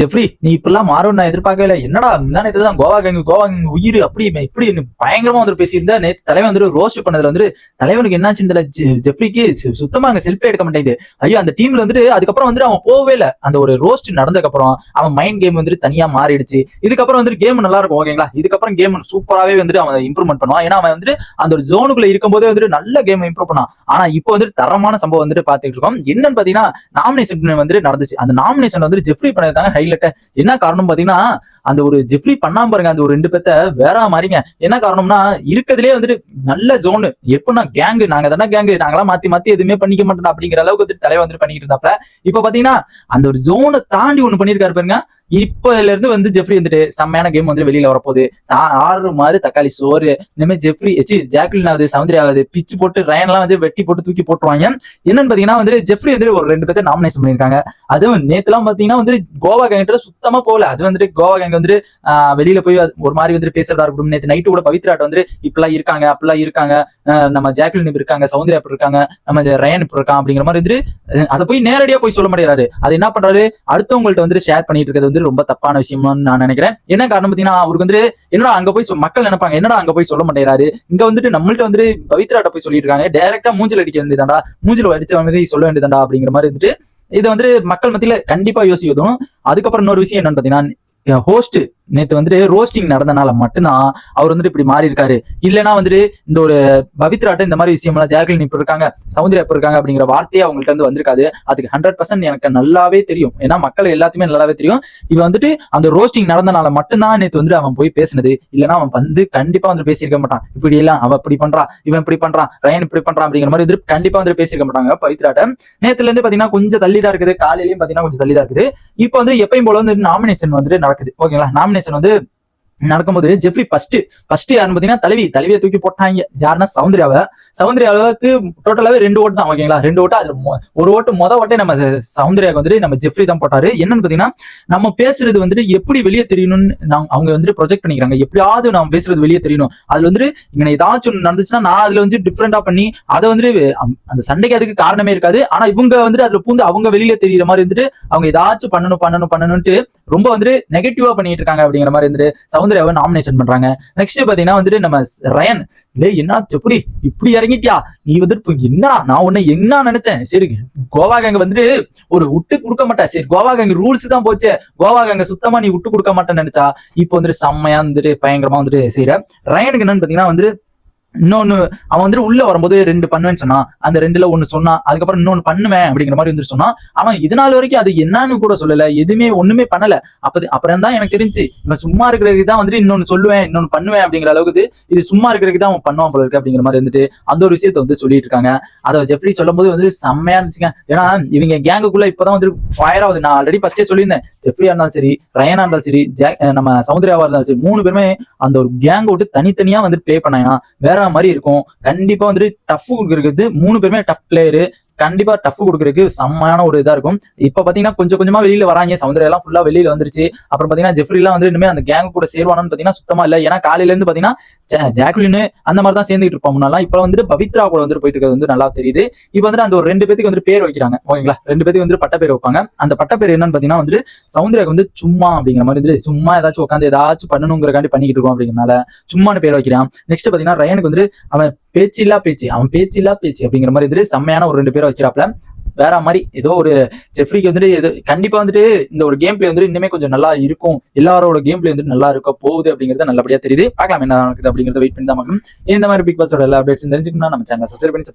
Jeffrey நீ இப்பெல்லாம் மாறும் நான் எதிர்பார்க்கவே இல்லை. என்னடா நேற்று கோவா கேங் உயிர் அப்படி இப்படி பயங்கரமா வந்து பேசியிருந்தா. நேற்று தலைவன் வந்து ரோஸ்ட் பண்ணதுல வந்து தலைவனுக்கு என்னாச்சு இந்த ஜெஃப்ரிக்கு சுத்தமா அங்க செல்ஃபே எடுக்க மாட்டேங்குது. ஐயோ அந்த டீம்ல வந்துட்டு அதுக்கப்புறம் வந்துட்டு அவன் போகவே இல்லை. அந்த ஒரு ரோஸ்ட் நடந்ததுக்கு அப்புறம் அவன் மைண்ட் கேம் வந்துட்டு தனியா மாறிடுச்சு. இதுக்கப்புறம் வந்துட்டு கேம் நல்லா இருக்கும் ஓகேங்களா. இதுக்கப்புறம் கேம் சூப்பராகவே வந்துட்டு அவன் இம்ப்ரூவ்மெண்ட் பண்ணுவான். ஏன்னா அவன் வந்துட்டு அந்த ஒரு ஜோனுக்குள்ள இருக்கும் போதே வந்துட்டு நல்ல கேம் இம்ப்ரூவ் பண்ணான். ஆனா இப்போ வந்துட்டு தரமான சம்பவம் வந்துட்டு பாத்துட்டு இருக்கோம். என்னன்னு பாத்தீங்கன்னா நாமினேஷன் வந்துட்டு நடந்துச்சு. அந்த நாமினேஷன் வந்து ஜெஃப்ரி பண்ணதாங்க ஹைலைட். என்ன காரணம் பாத்தீங்கன்னா அந்த ஒரு ஜெஃப்ரி பண்ணாம பாருங்க அந்த ஒரு 2 பேத்த வேற மாதிரிங்க. என்ன காரணம்னா இருக்கிறதுலே வந்துட்டு நல்ல ஜோனு எப்படின்னா கேங்கு நாங்க தானே கேங்கு நாங்களாம் மாத்தி மாத்தி எதுவுமே பண்ணிக்க மாட்டோம் அப்படிங்கிற அளவுக்கு வந்துட்டு தலைவர் வந்துட்டு பண்ணிட்டு இருந்தாப்ல. இப்ப பாத்தீங்கன்னா அந்த ஒரு ஜோனை தாண்டி ஒண்ணு பண்ணிருக்காரு பாருங்க. இப்பல இருந்து வந்து ஜெஃப்ரி வந்துட்டு செம்மையான கேம் வந்து வெளியில வரப்போகுது. ஆறு மாதிரி தக்காளி சோறு இனிமே ஜெஃப்ரி ஜாக்லின் ஆகுது சௌந்தர்யா ஆகுது பிச்சு போட்டு ரயன்லாம் வந்து வெட்டி போட்டு தூக்கி போட்டுருவாங்க. என்னன்னு பாத்தீங்கன்னா வந்து ஜெஃப்ரி வந்து ஒரு 2 பேர்த்த நாமினேஷன் பண்ணிருக்காங்க. அதுவும் நேத்துலாம் பாத்தீங்கன்னா வந்து கோவா கேங் சுத்தமா போகல. அது வந்துட்டு கோவா கேங் வந்து வெளியில போய் ஒரு மாதிரி வந்துட்டு பேசுறதா இருக்கட்டும். நேற்று நைட்டு கூட பவித்ராட்ட வந்து இப்பெல்லாம் இருக்காங்க அப்படிலாம் இருக்காங்க. நம்ம ஜாக்லின் இருக்காங்க சௌந்தர்யா இப்ப இருக்காங்க நம்ம ரயன் இப்ப இருக்கான் அப்படிங்கிற மாதிரி வந்துட்டு அதை போய் நேரடியா போய் சொல்ல முடியாது. அது என்ன பண்றாரு அடுத்தவங்கள்ட்ட வந்து ஷேர் பண்ணிட்டு இருக்கிறது வந்து ரொம்ப தப்பான விஷயம்னு நான் நினைக்கிறேன். என்ன காரணம் பாத்தீங்கன்னா அவருக்கு வந்து என்னடா அங்க போய் மக்கள் நினைப்பாங்க என்னடா அங்க போய் சொல்ல மாட்டேறாரு. இங்க வந்துட்டு நம்மள்ட்ட வந்து பவித்ராட்ட போய் சொல்லிட்டு இருக்காங்க. டைரக்டா மூஞ்சில் அடிக்க வேண்டியதாண்டா மூஞ்சில் அடிச்ச மாதிரி சொல்ல வேண்டியதாண்டா அப்படிங்கிற மாதிரி வந்துட்டு இதை வந்து மக்கள் மத்தியில கண்டிப்பா யோசிக்கணும். அதுக்கப்புறம் இன்னொரு விஷயம் என்னன்னு பாத்தீங்கன்னா ஹோஸ்ட் நேத்து வந்துட்டு ரோஸ்டிங் நடந்தனால மட்டும்தான் அவர் வந்துட்டு இப்படி மாறி இருக்காரு. இல்லைன்னா வந்துட்டு இந்த ஒரு பவித்ராட்ட இந்த மாதிரி விஷயம் எல்லாம் ஜாக்லின் இப்ப இருக்காங்க சௌந்தர்யா இப்ப இருக்காங்க அப்படிங்கிற வார்த்தையே அவங்கள்ட்ட இருந்து வந்திருக்காது. அதுக்கு 100% எனக்கு நல்லாவே தெரியும். ஏன்னா மக்கள் எல்லாத்துமே நல்லாவே தெரியும். இவன் வந்துட்டு அந்த ரோஸ்டிங் நடந்தனால மட்டும்தான் நேத்து வந்துட்டு அவன் போய் பேசினது. இல்லைன்னா அவன் வந்து கண்டிப்பா வந்து பேசியிருக்க மாட்டான். இப்படி எல்லாம் அவன் இப்படி பண்றான் இவன் இப்படி பண்றான் ரயன் இப்படி பண்றான் அப்படிங்கிற மாதிரி வந்துட்டு கண்டிப்பா வந்து பேசியிருக்க மாட்டாங்க பவித்ராட்ட. நேத்துல இருந்து பாத்தீங்கன்னா கொஞ்சம் தள்ளிதான் இருக்குது. காலையிலயும் பாத்தீங்கன்னா கொஞ்சம் தள்ளிதான் இருக்குது. இப்போ வந்து எப்பயும் போல வந்து நாமினேஷன் வந்துட்டு நடக்குது ஓகேங்களா. நாமினேஷன் வந்து நடக்கும்போது ஜெஃப்ரி ஃபர்ஸ்ட் யாருன்னு பாத்தீங்கன்னா தலைவியை தூக்கி போட்டாங்க. யாருன்னா சௌந்தர்யாவுக்கு டோட்டலாவே 2 ஓட்டு தான் ஓகேங்களா. 2 ஓட்டு அதுல ஒரு ஓட்டு ஓட்டே நம்ம சௌந்தர்யாவுக்கு வந்துட்டு நம்ம ஜெஃப்ரி தான் போட்டாரு. என்னன்னு பாத்தீங்கன்னா நம்ம பேசுறது வந்துட்டு எப்படி வெளியே தெரியணும்னு அவங்க வந்துட்டு ப்ரொஜெக்ட் பண்ணிக்கிறாங்க. எப்படியாவது நம்ம பேசுறது வெளியே தெரியணும். அதுல வந்துட்டு இங்க ஏதாச்சும் நடந்துச்சுன்னா நான் அதுல வந்து டிஃப்ரெண்டா பண்ணி அதை வந்துட்டு அந்த சண்டைக்கு அதுக்கு காரணமே இருக்காது. ஆனா இவங்க வந்துட்டு அதுல பூந்து அவங்க வெளியில தெரியுற மாதிரி வந்துட்டு அவங்க ஏதாச்சும் பண்ணணும்ட்டு ரொம்ப வந்துட்டு நெகட்டிவா பண்ணிட்டு இருக்காங்க அப்படிங்கிற மாதிரி வந்துட்டு சௌந்தர்யாவை நாமினேஷன் பண்றாங்க. நெக்ஸ்ட் பாத்தீங்கன்னா வந்துட்டு நம்ம ரயன் என்ன எப்படி இப்படி இறங்கிட்டியா நீ வந்துட்டு என்ன நான் உன்னை என்ன நினைச்சேன். சரி கோவா கேங்க வந்துட்டு ஒரு விட்டு கொடுக்க மாட்டேன். சரி கோவா கேங்க ரூல்ஸ் தான் போச்சு. கோவா கேங்க சுத்தமா நீ விட்டு கொடுக்க மாட்டேன்னு நினைச்சா இப்போ வந்துட்டு செம்மையா வந்துட்டு பயங்கரமா வந்துட்டு செய்யற. ரயனுக்கு என்னன்னு பாத்தீங்கன்னா வந்து இன்னொன்னு அவன் வந்துட்டு உள்ள வரும்போது 2 பண்ணுவேன்னு சொன்னான். அந்த 2ல 1 சொன்னான். அதுக்கப்புறம் இன்னொன்னு பண்ணுவேன் அப்படிங்கிற மாதிரி வந்துட்டு சொன்னான். அவன் இதனால வரைக்கும் அது என்னன்னு கூட சொல்லல. எதுவுமே ஒண்ணுமே பண்ணல. அப்புறம் தான் எனக்கு தெரிஞ்சு இவன் சும்மா இருக்கிறதுக்கு தான் வந்துட்டு இன்னொன்னு சொல்லுவேன் இன்னொன்னு பண்ணுவேன் அப்படிங்கிற அளவுக்கு இது சும்மா இருக்கிறதுக்கு தான் அவன் பண்ணுவான் போல இருக்கு அப்படிங்கிற மாதிரி வந்துட்டு அந்த ஒரு விஷயத்த வந்து சொல்லிட்டு இருக்காங்க. அதை ஜெஃப்ரி சொல்லும் போது வந்து செம்மையா இருந்துச்சுங்க. ஏன்னா இவங்க கேங்குக்குள்ள இப்பதான் வந்து ஃபயர் ஆகுது. நான் ஆல்ரெடி ஃபர்ஸ்டே சொல்லியிருந்தேன். ஜெஃப்ரியா இருந்தாலும் சரி ரயனா இருந்தாலும் சரி நம்ம சௌந்தர்யாவா இருந்தாலும் சரி 3 பேருமே அந்த ஒரு கேங் விட்டு தனித்தனியா வந்து பிளே பண்ணாங்கன்னா வேற மாதிரி இருக்கும். கண்டிப்பா வந்துட்டு டஃப் கொடுக்கறது 3 பேருமே டஃப் பிளேயரு. கண்டிப்பா டஃப் கொடுக்கறதுக்கு செம்மையான ஒரு இதா இருக்கும். இப்ப பாத்தீங்கன்னா கொஞ்சம் கொஞ்சமா வெளியில வராங்க. சௌந்தர்யா எல்லாம் ஃபுல்லா வெளியில வந்துருச்சு. அப்புறம் பாத்தீங்கன்னா ஜெஃப்ரி எல்லாம் வந்து இனிமே அந்த கேங் கூட சேருவானு பாத்தீங்கன்னா சுத்தமா இல்ல. ஏன்னா காலையில இருந்து பாத்தீங்கன்னா ஜாக்லின் அந்த மாதிரி தான் சேர்ந்துட்டு இருப்போம் முன்னாலாம். இப்ப வந்துட்டு பவித்ரா கூட வந்து போயிட்டு இருக்கிறது வந்து நல்லா தெரியுது. இப்ப வந்துட்டு அந்த ஒரு 2 பேருக்கு வந்து பேர் வைக்கிறாங்க ஓகேங்களா. 2 பேருக்கு வந்து பட்ட பேர் வைப்பாங்க. அந்த பட்ட பேர் என்னன்னு பாத்தீங்கன்னா வந்து சௌந்தர்யாக்கு வந்து சும்மா அப்படிங்கிற மாதிரி வந்து சும்மா ஏதாச்சும் உட்காந்து ஏதாச்சும் பண்ணணுங்கிறக்காண்டி பண்ணிக்கிட்டு இருக்கோம் அப்படிங்கிறனால சும்மானு பேர் வைக்கிறான். நெக்ஸ்ட் பாத்தீங்கன்னா ரயனுக்கு வந்து அவன் பேச்சில்லா பேச்சு அப்படிங்கிற மாதிரி வந்துட்டு செம்மையான ஒரு 2 பேரை வைக்கிறாப்ல. வேற மாதிரி ஏதோ ஒரு ஜெஃப்ரிக்கு வந்துட்டு ஏதோ கண்டிப்பா வந்துட்டு இந்த ஒரு கேம் பிளே வந்து இன்னுமே கொஞ்சம் நல்லா இருக்கும். எல்லாரோட கேம் பிளே வந்துட்டு நல்லா இருக்க போகுது அப்படிங்கிறது நல்லபடியா தெரியுது. பார்க்கலாம் என்ன நடக்குது அப்படிங்கறத வெயிட் பண்ணி தான் பார்க்கணும். இந்த மாதிரி பிக் பாஸோட எல்லா அப்டேட்ஸ் தெரிஞ்சுக்கணும்னா நம்ம சேனல் சப்ஸ்கிரைப் பண்ணி